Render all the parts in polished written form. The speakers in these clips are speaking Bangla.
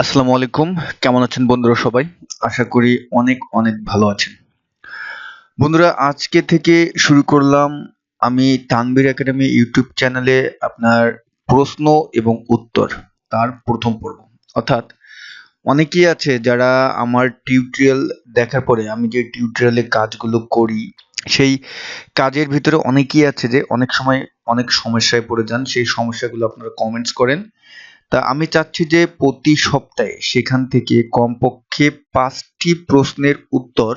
আসসালামু আলাইকুম। কেমন আছেন বন্ধুরা সবাই? আশা করি অনেক অনেক ভালো আছেন। বন্ধুরা আজকে থেকে শুরু করলাম আমি তানভীর একাডেমি ইউটিউব চ্যানেলে আপনার প্রশ্ন এবং উত্তর তার প্রথম পর্ব। অর্থাৎ অনেকেই আছে যারা আমার টিউটোরিয়াল দেখার পরে আমি যে টিউটোরিয়ালে কাজগুলো করি সেই কাজের ভিতরে অনেকেই আছে যে অনেক সময় অনেক সমস্যায় পড়ে যান। সেই সমস্যাগুলো আপনারা কমেন্টস করেন। তা আমি চাচ্ছি যে প্রতি সপ্তাহে সেখান থেকে কমপক্ষে ৫টি প্রশ্নের উত্তর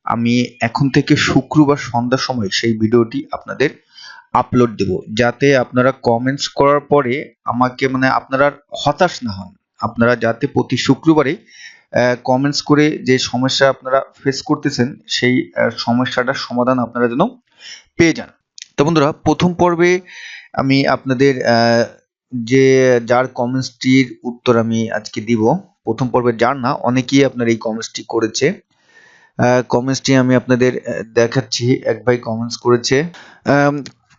আমি এখন থেকে শুক্রবার সন্ধ্যার সময় সেই ভিডিওটি আপনাদের আপলোড দেব। যাতে আপনারা কমেন্টস করার পরে আমাকে আপনারা আর হতাশ না হন। আপনারা যাতে প্রতি শুক্রবারে কমেন্টস করে যে সমস্যা আপনারা ফেস করতেছেন সেই সমস্যাটার সমাধান আপনারা যেন পেয়ে যান। তো বন্ধুরা প্রথম পর্বে আমি আপনাদের যে যার কমেন্টসটির উত্তর আমি আজকে দিব, প্রথম পর্বে যার না অনেকেই আপনার এই কমেন্টসটি করেছে। কমেন্টসটি আমি আপনাদের দেখাচ্ছি। এক ভাই কমেন্টস করেছে,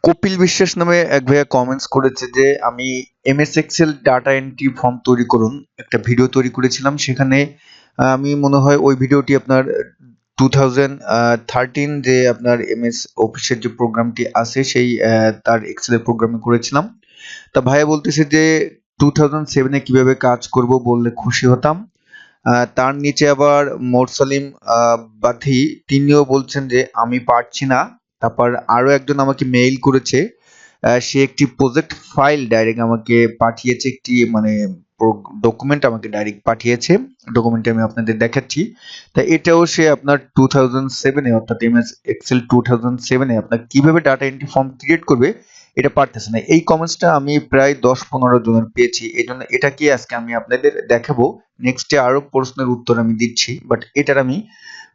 কপিল বিশ্বাস নামে এক ভাইয়া কমেন্টস করেছে যে আমি MS Excel data entry form তৈরি করুন একটা ভিডিও তৈরি করেছিলাম। সেখানে আমি মনে হয় ওই ভিডিওটি আপনার 2013 যে আপনার এমএস অফিসের যে প্রোগ্রামটি আছে সেই তার এক্সেলের প্রোগ্রামে করেছিলাম। তা ভাইয়া বলতেছে যে 2007 কিভাবে কাজ করব বললে খুশি হতাম। তার নিচে আবার মোরসালিম বাথি তিনিও বলছেন যে আমি পারছি না। তারপর আরো একজন আমাকে মেইল করেছে, সে একটি প্রজেক্ট ফাইল ডাইরেক্ট আমাকে পাঠিয়েছে, একটি ডকুমেন্ট আমাকে ডাইরেক্ট পাঠিয়েছে। ডকুমেন্টে আমি আপনাদের দেখাচ্ছি। তা এটাও সে আপনার 2007 অর্থাৎ এমএস এক্সেল 2007 আপনার কিভাবে ডাটা এন্ট্রি ফর্ম ক্রিয়েট করবে এটা পারতেছে না। এই কমেন্টসটা আমি প্রায় 10-15 জনের পেয়েছি। এজন্য এটাকে আজকে আমি আপনাদের দেখাবো। নেক্সটে আরো প্রশ্নের উত্তর আমি দিচ্ছি, বাট এটার আমি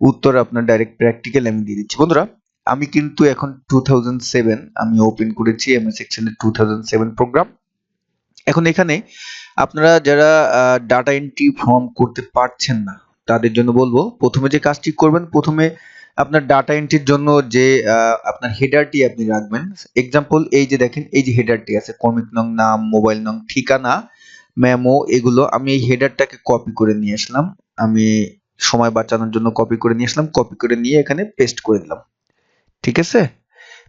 উত্তর আপনার ডাইরেক্ট প্র্যাকটিক্যাল আমি দিয়ে দিচ্ছি। বন্ধুরা আমি কিন্তু এখন 2007 আমি ওপেন করেছি এমএস এক্সেল এর 2007 প্রোগ্রাম। এখন এখানে আপনারা যারা ডাটা এন্ট্রি ফর্ম করতে পারছেন না তাদের জন্য বলবো, প্রথমে যে কাজটি করবেন, প্রথমে আপনার ডাটা এন্ট্রির জন্য যে আপনার হেডারটি আপনি রাখবেন। এক্সাম্পল এই যে দেখেন, এই যে হেডারটি আছে কর্মিক নং, নাম, মোবাইল নং, ঠিকানা, মেমো, এগুলো আমি এই হেডারটাকে কপি করে নিয়ে আসলাম। আমি সময় বাঁচানোর জন্য কপি করে নিয়ে আসলাম, কপি করে নিয়ে এখানে পেস্ট করে দিলাম। ঠিক আছে,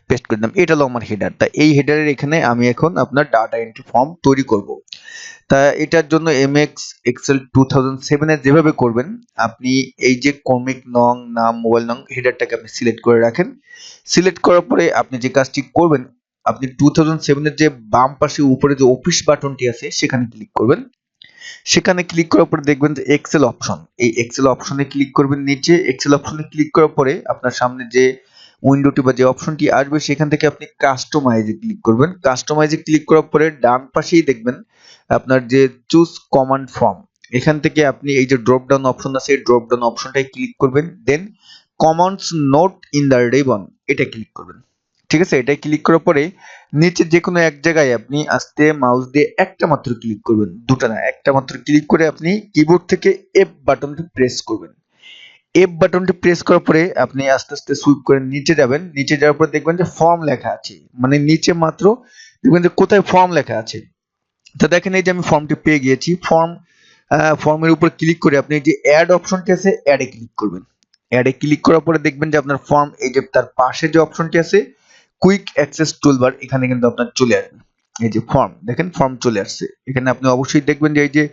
পেস্ট করে দিলাম। এটা হলো আমার হেডার। তা এই হেডারের এখানে আমি এখন আপনার ডাটা এন্ট্রি ফর্ম তৈরি করব। তা এটার জন্য এমএক্স এক্সেল 2007 এ যেভাবে করবেন, আপনি এই যে ক্রমিক নং, নাম, মোবাইল নং হেডারটাকে আপনি সিলেক্ট করে রাখেন। সিলেক্ট করার পরে আপনি যে কাজটি করবেন, আপনি 2007 এর যে বাম পাশে উপরে যে অফিস বাটনটি আছে সেখানে ক্লিক করবেন। সেখানে ক্লিক করার পরে দেখবেন যে এক্সেল অপশন, এই এক্সেল অপশনে ক্লিক করবেন। নিচে এক্সেল অপশনে ক্লিক করার পরে আপনার সামনে যে উইন্ডোটি বা যে অপশনটি আসবে সেখান থেকে আপনি কাস্টমাইজে ক্লিক করবেন। কাস্টমাইজে ক্লিক করার পরে ডান পাশেই দেখবেন আপনার যে চুজ কমান্ড ফর্ম, এখান থেকে আপনি এই যে ড্রপ ডাউন অপশন আছে এই ড্রপ ডাউন অপশনটাই ক্লিক করবেন। Then commands note in the ribbon এটা ক্লিক করবেন। ঠিক আছে, এটাই ক্লিক করার পরে নিচে যে কোনো এক জায়গায় আপনি আস্তে মাউস দিয়ে একটা মাত্র ক্লিক করবেন, দুটো না, একটা মাত্র ক্লিক করে আপনি কিবোর্ড থেকে এফ বাটনটি প্রেস করবেন। এফ বাটনটি প্রেস করার পরে আপনি আস্তে আস্তে সুইপ করে নিচে যাবেন। নিচে যাওয়ার পর দেখবেন যে ফর্ম লেখা আছে, মানে নিচে মাত্র দেখবেন যে কোথায় ফর্ম লেখা আছে। তো দেখেন এই যে আমি ফর্মটি পেয়ে গিয়েছি। ফর্মের উপর ক্লিক করে আপনি যে অ্যাড অপশনটি আছে অ্যাডে ক্লিক করবেন। অ্যাডে ক্লিক করার পরে দেখবেন যে আপনার ফর্ম, এই যে তার পাশে যে অপশনটি আছে কুইক অ্যাক্সেস টুলবার, এখানে কিন্তু আপনার চলে আসবে। এই যে ফর্ম, দেখেন ফর্ম চলে আসছে। এখানে আপনি অবশ্যই দেখবেন যে এই যে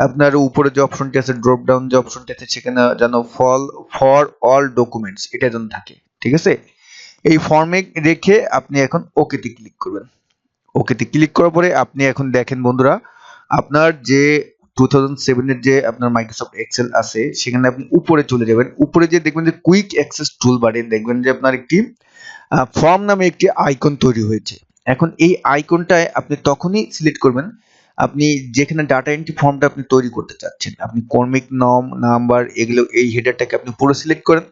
আপনার উপরে যে অপশনটি আছে ড্রপ ডাউন যে অপশনটি আছে সেখানে যেন ফর অল ডকুমেন্টস এটা যেন থাকে। ঠিক আছে, এই ফর্মে রেখে আপনি এখন ওকেতে ক্লিক করবেন। ওকেতে ক্লিক করার পরে আপনি এখন দেখেন বন্ধুরা, আপনার যে 2007 এর যে আপনার মাইক্রোসফট এক্সেল আছে সেখানে আপনি উপরে চলে যাবেন। উপরে যে দেখবেন যে কুইক অ্যাক্সেস টুলবারে দেখবেন যে আপনার একটি ফর্ম নামে একটি আইকন তৈরি হয়েছে। এখন এই আইকনটায় আপনি তখনই সিলেক্ট করবেন আপনি যেখানে ডাটা এন্ট্রি ফর্মটা আপনি তৈরি করতে চাচ্ছেন। আপনি কর্মিক নম, নাম্বার, এগুলো এই হেডারটাকে আপনি পুরো সিলেক্ট করেন।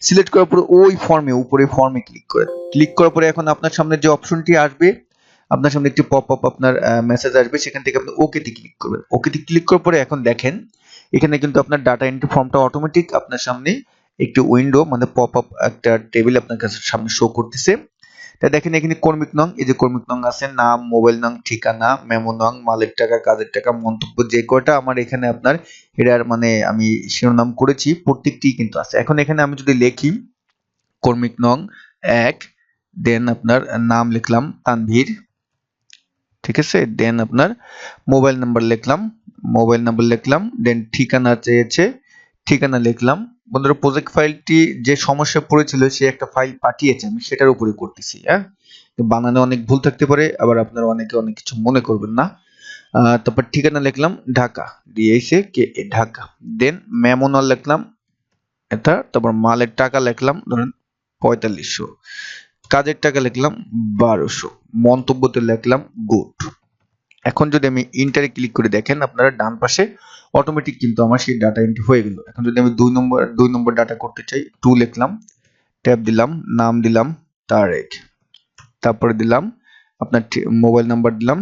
সিলেক্ট করার পরে ওই ফর্মে উপরে ফর্মে ক্লিক করেন। ক্লিক করার পরে এখন আপনার সামনে যে অপশনটি আসবে, আপনার সামনে একটি পপ আপ আপনার মেসেজ আসবে, সেখান থেকে আপনি ওকেতে ক্লিক করবেন। ওকেতে ক্লিক করার পরে এখন দেখেন এখানে কিন্তু আপনার ডাটা এন্ট্রি ফর্মটা অটোমেটিক আপনার সামনে একটি উইন্ডো, মানে পপ আপ একটা টেবিল আপনার কাছে সামনে শো করতেছে। তা দেখেন এখানে কর্মিক নং, এই যে কর্মিক নং আছে, নাম, মোবাইল নং, ঠিকানা, মেমো নং, মালের টাকা, কাজের টাকা, মন্তব্য, যে কয়টা আমার এখানে আপনার এটার মানে আমি শিরোনাম করেছি প্রত্যেকটি কিন্তু আছে। এখন এখানে আমি যদি লিখি কর্মিক নং 1, দেন আপনার নাম লিখলাম তানভীর, ঠিক আছে, দেন আপনার মোবাইল নাম্বার লিখলাম, দেন ঠিকানা চেয়েছে, ঠিকানা লিখলাম। বন্ধুরা প্রজেক্ট ফাইলটি যে সমস্যা পড়েছিল সে একটা ফাইল পাঠিয়েছে, আমি সেটার উপরে করতেছি। হ্যাঁ, বানানে অনেক ভুল থাকতে পারে, আবার আপনারা অনেকে অনেক কিছু মনে করবেন না। তারপর ঠিকানা লিখলাম ঢাকা, দিয়েছে কে ঢাকা, দেন মেমোনাল লিখলাম এটা, তারপর মালের টাকা লিখলাম ধরেন 4500, কাজের টাকা লিখলাম 1200, মন্তব্যতে লিখলাম গুড। এখন যদি আমি ইন্টারে ক্লিক করে দেখেন আপনারা ডান পাশে অটোমেটিক কিন্তু আমার সেই ডাটা এন্ট্রি হয়ে গেল। এখন যদি আমি 2 নম্বর ডাটা করতে চাই, 2 লিখলাম, ট্যাব দিলাম, নাম দিলাম তারেক, তারপরে দিলাম আপনার মোবাইল নাম্বার দিলাম,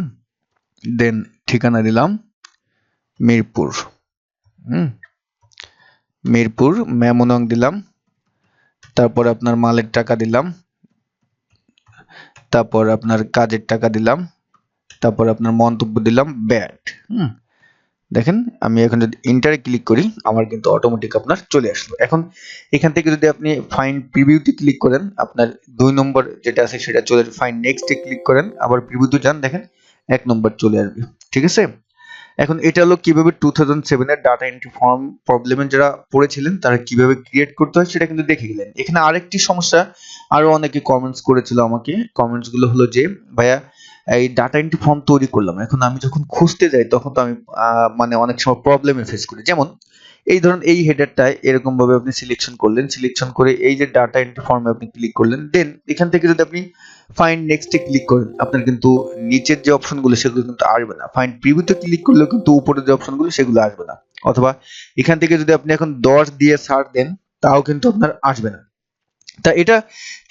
দেন ঠিকানা দিলাম মিরপুর, মিরপুর, মেমো নং দিলাম, তারপর আপনার মালের টাকা দিলাম, তারপর আপনার কাজের টাকা দিলাম, তারপর আপনার মন্তব্য দিলাম ব্যাড। দেখেন আমি এখন যদি ইন্টারে ক্লিক করি আমার কিন্তু অটোমেটিক আপনার চলে আসলো। এখন এখান থেকে যদি আপনি ফাইন্ড প্রিভিউতে ক্লিক করেন, আপনার 2 নম্বর যেটা আছে সেটা চলে আসবে, ফাইন্ড নেক্সটে ক্লিক করেন, আবার প্রিভিউতে যান, দেখেন 1 নম্বর চলে আসবে, ঠিক আছে। এখন এটা হলো কিভাবে 2007 এর ডাটা এন্ট্রি ফর্ম প্রবলেমে যারা পড়েছিলেন তারা কিভাবে ক্রিয়েট করতে হয় সেটা কিন্তু দেখে গেলেন। এখানে আরেকটি সমস্যা আরো অনেকে কমেন্টস করেছিল আমাকে, কমেন্টস গুলো হলো যে ভাইয়া এই ডাটা এন্ট্রি ফর্ম তৈরি করলাম, এখন আমি যখন খুঁজতে যাই তখন তো আমি মানে অনেক সময় প্রবলেমে ফেস করি। যেমন এই ধরুন এই হেডারটায় এরকম ভাবে আপনি সিলেকশন করলেন, সিলেকশন করে এই যে ডাটা এন্ট্রি ফর্মে আপনি ক্লিক করলেন, দেন এখান থেকে যদি আপনি ফাইন্ড নেক্সটে ক্লিক করেন আপনার কিন্তু নিচের যে অপশনগুলো সেগুলো কিন্তু আসবে না, ফাইন্ড প্রিভিউতে ক্লিক করলেও কিন্তু উপরের যে অপশনগুলো সেগুলো আসবে না, অথবা এখান থেকে যদি আপনি এখন 10 দিয়ে সার্চ দেন তাও কিন্তু আপনার আসবে না। তা এটা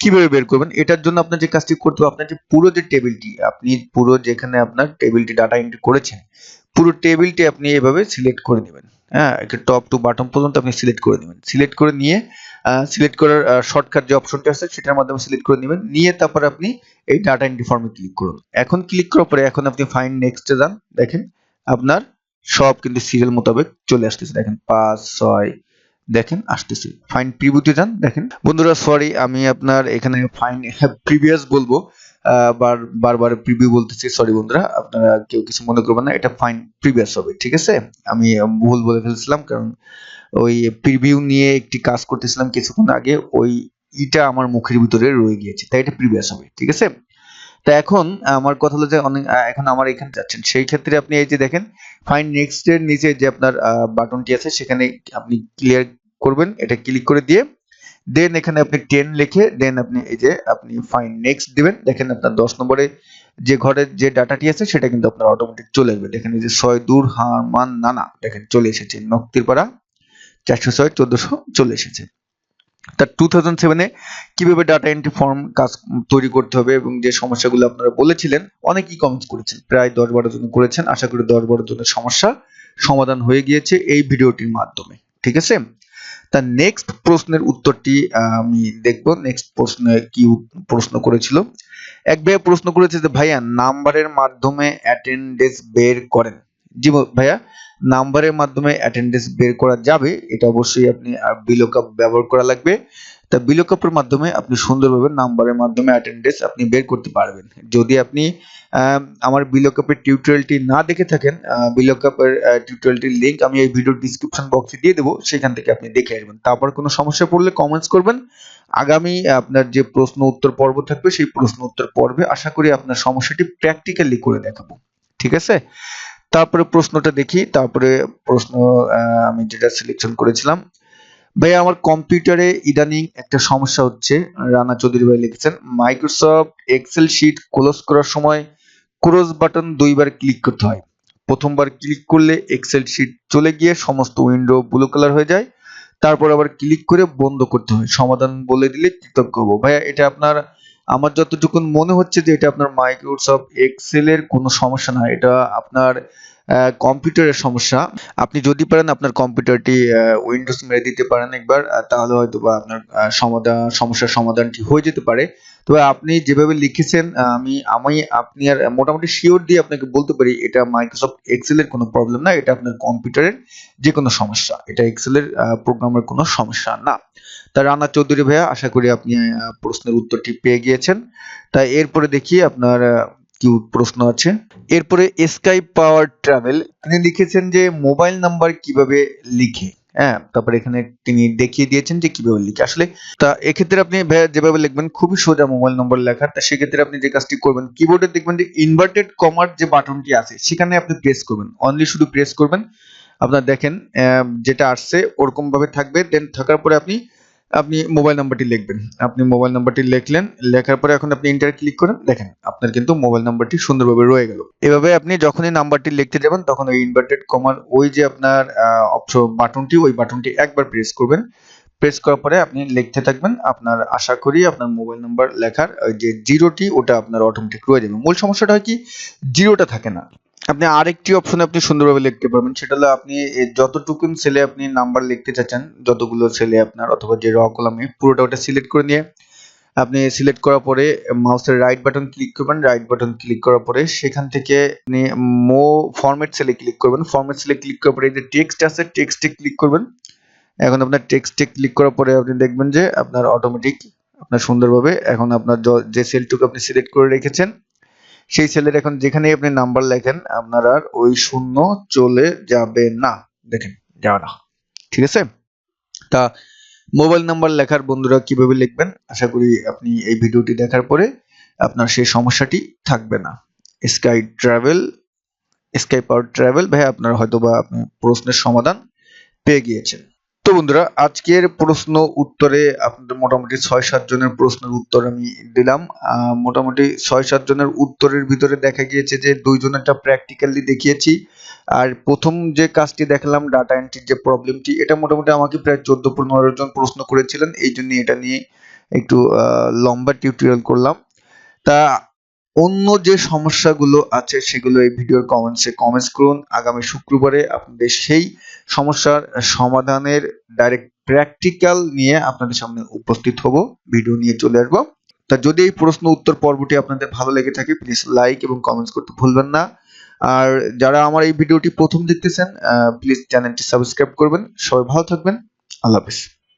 কিভাবে বের করবেন? এটার জন্য আপনার যে কাজটি করতে হবে, আপনার যে পুরো যে টেবিলটি, আপনি পুরো যেখানে আপনার টেবিলটি ডাটা এন্ট্রি করেছেন পুরো টেবিলটি আপনি এভাবে সিলেক্ট করে নেবেন। হ্যাঁ, একটা টপ টু বটম পর্যন্ত আপনি সিলেক্ট করে নেবেন। সিলেক্ট করে নিয়ে সিলেক্ট করার শর্টকাট যে অপশনটা আছে সেটার মাধ্যমে সিলেক্ট করে নেবেন, নিয়ে তারপর আপনি এই ডাটা এন্ট্রি ফর্মে ক্লিক করুন। এখন ক্লিক করার পরে এখন আপনি ফাইন্ড নেক্সটে যান, দেখেন আপনার সব কিন্তু সিরিয়াল মোতাবেক চলে আসতেছে, দেখেন 5 6 দেখেন আসতেছে। ফাইন্ড প্রিভিউতে যান, দেখেন বন্ধুরা সরি আমি আপনার এখানে ফাইন্ড প্রিভিয়াস বলবো, বারবার প্রিভিউ বলতেছি, সরি বন্ধুরা আপনারা কেউ কিছু মনে করবেন না, এটা ফাইন্ড প্রিভিয়াস হবে, ঠিক আছে। আমি ভুল বলে ফেলছিলাম, কারণ ওই প্রিভিউ নিয়ে একটি কাজ করতেছিলাম কিছুক্ষণ আগে, ওই ইটা আমার মুখের ভিতরে রয়ে গিয়েছে, তাই এটা প্রিভিয়াস হবে, ঠিক আছে। তো এখন আমার কথা হলো যে অনেক এখন আমার এখানে যাচ্ছেন, সেই ক্ষেত্রে আপনি এই যে দেখেন ফাইন্ড নেক্সট এর নিচে যে আপনার বাটনটি আছে সেখানে আপনি ক্লিয়ার করবেন, এটা ক্লিক করে দিয়ে দেন এখানে আপনি 10 লিখে দেন আপনি এই যে আপনি ফাইন্ড নেক্সট দিবেন, দেখেন আপনার 10 নম্বরে যে ঘরের যে ডাটাটি আছে সেটা কিন্তু আপনার অটোমেটিক চলে আসবে। দেখেন এই যে 6 দূর হারমান নানা, দেখেন চলে এসেছে, নক্তিরপাড়া 406 1400 চলে এসেছে। তা 2007 এ কিভাবে ডাটা এন্ট্রি ফর্ম কাজ তৈরি করতে হবে এবং যে সমস্যাগুলো আপনারা বলেছিলেন অনেকেই কমেন্টস করেছেন, প্রায় 10-12 জন করেছেন, আশা করি 10-12 জনের সমস্যা সমাধান হয়ে গিয়েছে এই ভিডিওটির মাধ্যমে, ঠিক আছে। তা নেক্সট প্রশ্নের উত্তরটি আমি দেখব। নেক্সট প্রশ্নে কি প্রশ্ন করেছিল, এক ভাইয়া প্রশ্ন করেছে যে ভাইয়া নাম্বারের মাধ্যমে অ্যাটেন্ডেন্স বের করেন। জি ভাইয়া, নাম্বারের মাধ্যমে অ্যাটেন্ডেন্স বের করা যাবে, এটা অবশ্যই আপনি VLOOKUP ব্যবহার করা লাগবে। তা VLOOKUP এর মাধ্যমে আপনি সুন্দরভাবে নাম্বারের মাধ্যমে অ্যাটেন্ডেন্স আপনি বের করতে পারবেন। যদি আপনি আমার VLOOKUP এর টিউটোরিয়ালটি না দেখে থাকেন, VLOOKUP এর টিউটোরিয়ালটির লিংক আমি এই ভিডিওর ডেসক্রিপশন বক্সে দিয়ে দেবো, সেখান থেকে আপনি দেখে আসবেন। তারপর কোনো সমস্যা পড়লে কমেন্টস করবেন, আগামী আপনার যে প্রশ্ন উত্তর পর্ব থাকবে সেই প্রশ্ন উত্তর পর্বে আশা করি আপনার সমস্যাটি প্র্যাকটিক্যালি করে দেখাবো, ঠিক আছে। তারপরে প্রশ্নটা দেখি, তারপরে প্রশ্ন আমি যেটা সিলেকশন করেছিলাম, ভাইয়া আমার কম্পিউটারে ইদানিং একটা সমস্যা হচ্ছে, রানা চৌধুরী ভাই লিখেছেন, মাইক্রোসফট এক্সেল শিট ক্লোজ করার সময় ক্লোজ বাটন 2বার ক্লিক করতে হয়, প্রথমবার ক্লিক করলে এক্সেল শিট চলে গিয়ে সমস্ত উইন্ডো ব্লু কালার হয়ে যায়, তারপর আবার ক্লিক করে বন্ধ করতে হয়, সমাধান বলে দিলে কৃতজ্ঞ হব। ভাইয়া এটা আপনার, আমার যতটুকু মনে হচ্ছে যে এটা আপনার মাইক্রোসফট এক্সেল এর কোনো সমস্যা না, এটা আপনার কম্পিউটারের সমস্যা। আপনি যদি পারেন আপনার কম্পিউটারটি উইন্ডোজ মেরে দিতে পারেন একবার, তাহলে হয়তোবা আপনার সমস্যার সমাধানটি হয়ে যেতে পারে। তবে আপনি যেভাবে লিখেছেন, আমি আপনি আর মোটামুটি শিওর দিয়ে আপনাকে বলতে পারি এটা মাইক্রোসফট এক্সেল এর কোনো প্রবলেম না, এটা আপনার কম্পিউটারের যে কোনো সমস্যা, এটা এক্সেল এর প্রোগ্রামের কোনো সমস্যা না। তা রানা চৌধুরী ভাইয়া, আশা করি আপনি প্রশ্নের উত্তরটি পেয়ে গিয়েছেন। তাই এরপরে দেখি আপনার কি প্রশ্ন আছে। এরপরে স্কাই পাওয়ার ট্রাভেল, তিনি লিখেছেন যে মোবাইল নাম্বার কিভাবে লিখে। হ্যাঁ, তারপরে এখানে তিনি দেখিয়ে দিয়েছেন যে কিভাবে লিখে আসলে। তা এক্ষেত্রে আপনি ভাইয়া যেভাবে লিখবেন খুবই সোজা মোবাইল নম্বর লেখার। তা সেক্ষেত্রে আপনি যে কাজটি করবেন, কিবোর্ডে দেখবেন যে ইনভার্টেড কমার যে বাটনটি আছে সেখানে আপনি প্রেস করবেন, অনলি শুধু প্রেস করবেন। আপনার দেখেন যেটা আসছে ওরকম ভাবে থাকবে, দেন থাকার পরে আপনি আপনি মোবাইল নাম্বারটি লিখবেন। আপনি মোবাইল নাম্বারটি লিখলেন, লেখার পরে এখন আপনি এন্টার ক্লিক করেন, দেখেন আপনার কিন্তু মোবাইল নাম্বারটি সুন্দরভাবে রয়ে গেল। এভাবে আপনি যখনই নাম্বারটি লিখতে যাবেন তখন ওই ইনভার্টেড কমার ওই যে আপনার অপশন বাটনটি, ওই বাটনটি একবার প্রেস করবেন। প্রেস করার পরে আপনি লিখতে থাকবেন। আপনার আশা করি আপনার মোবাইল নাম্বার লেখার ওই যে জিরোটি ওটা আপনার অটোমেটিক রয়ে যাবে। মূল সমস্যাটা হয় কি, জিরোটা থাকে না। আপনি আরেকটি অপশনে আপনি সুন্দরভাবে লিখতে পারবেন, সেটা হলো আপনি যতটুকুন সেলে আপনি নাম্বার লিখতে চাচ্ছেন, যতগুলো সেলে আপনার অথবা যে র কলামে পুরোটা ওটা সিলেক্ট করে নিয়ে আপনি সিলেক্ট করার পরে মাউসের রাইট বাটন ক্লিক করবেন। রাইট বাটন ক্লিক করার পরে সেখান থেকে আপনি ফরম্যাট সেলে ক্লিক করবেন। ফরম্যাট সেলে ক্লিক করার পরে এই যে টেক্সট আছে, টেক্সটে ক্লিক করবেন। এখন আপনার টেক্সটে ক্লিক করার পরে আপনি দেখবেন যে আপনার অটোমেটিক আপনার সুন্দরভাবে এখন আপনার যে সেলটুকু আপনি সিলেক্ট করে রেখেছেন সেই সেলের এখন যেখানেই আপনি নাম্বার লেখেন আপনার আর ওই শূন্য চলে যাবে না। দেখেন, যাবে না। ঠিক আছে? তা মোবাইল নাম্বার লেখার বন্ধুরা কিভাবে লিখবেন, আশা করি আপনি এই ভিডিওটি দেখার পরে আপনার সেই সমস্যাটি থাকবে না। স্কাই ট্রাভেল, স্কাই পাওয়ার ট্রাভেল ভাই, আপনার হয়তোবা আপনি প্রশ্নের সমাধান পেয়ে গিয়েছেন। তো বন্ধুরা, আজকের প্রশ্ন উত্তরে আপনাদের মোটামুটি ৬-৭ জনের প্রশ্নের উত্তর আমি দিলাম। মোটামুটি ৬-৭ জনের উত্তরের ভিতরে দেখা গিয়েছে যে ২ জনেরটা প্র্যাকটিক্যালি দেখিয়েছি। আর প্রথম যে কাজটি দেখালাম ডাটা এন্ট্রির যে প্রবলেমটি, এটা মোটামুটি আমাকে প্রায় ১৪-১৫ জন প্রশ্ন করেছিলেন। এইজন্য এটা নিয়ে একটু লম্বা টিউটোরিয়াল করলাম। তা অন্য যে সমস্যাগুলো আছে সেগুলো এই ভিডিওর কমেন্টসে কমেন্টস করুন। আগামী শুক্রবারে আপনাদের সেই সমস্যার সমাধানের ডাইরেক্ট প্র্যাকটিক্যাল নিয়ে আপনাদের সামনে উপস্থিত হব, ভিডিও নিয়ে চলে আসবো। তা যদি এই প্রশ্ন উত্তর পর্বটি আপনাদের ভালো লেগে থাকে প্লিজ লাইক এবং কমেন্টস করতে ভুলবেন না। আর যারা আমার এই ভিডিওটি প্রথম দেখতেছেন প্লিজ চ্যানেলটি সাবস্ক্রাইব করবেন। সবাই ভালো থাকবেন। আল্লাহ হাফেজ।